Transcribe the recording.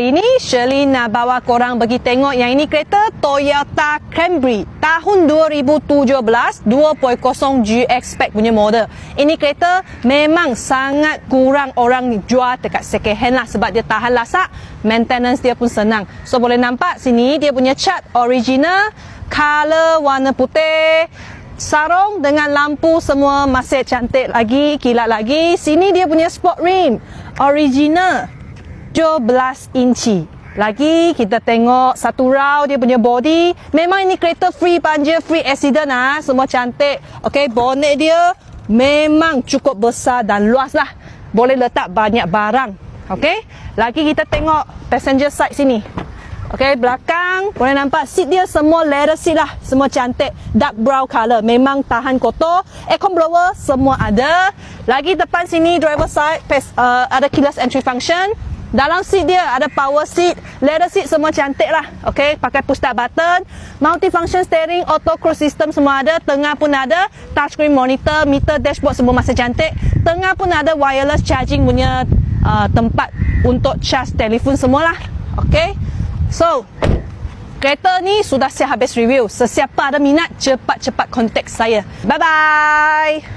Hari ini Shirley nak bawa korang pergi tengok yang ini kereta Toyota Camry tahun 2017 2.0 GX spec punya model. Ini kereta memang sangat kurang orang jual dekat second hand lah sebab dia tahan lasak, maintenance dia pun senang. So boleh nampak sini dia punya cat original, color warna putih, sarung dengan lampu semua masih cantik lagi, kilat lagi. Sini dia punya sport rim original 17 inci. Lagi kita tengok satu row dia punya body. Memang ini kereta free panjang, free accident lah. Semua cantik. Okey, bonnet dia memang cukup besar dan luas lah. Boleh letak banyak barang. Okey, lagi kita tengok passenger side sini. Okey, belakang boleh nampak seat dia semua leather seat lah. Semua cantik, dark brown color. Memang tahan kotor. Aircon blower semua ada. Lagi depan sini driver side ada keyless entry function. Dalam seat dia ada power seat, leather seat semua cantik lah. Okey, pakai push start button, multi-function steering, auto cruise system semua ada. Tengah pun ada touchscreen monitor, meter dashboard semua masih cantik. Tengah pun ada wireless charging punya tempat untuk charge telefon semualah. Okey, so kereta ni sudah siap habis review. Sesiapa ada minat, cepat-cepat kontak saya. Bye-bye.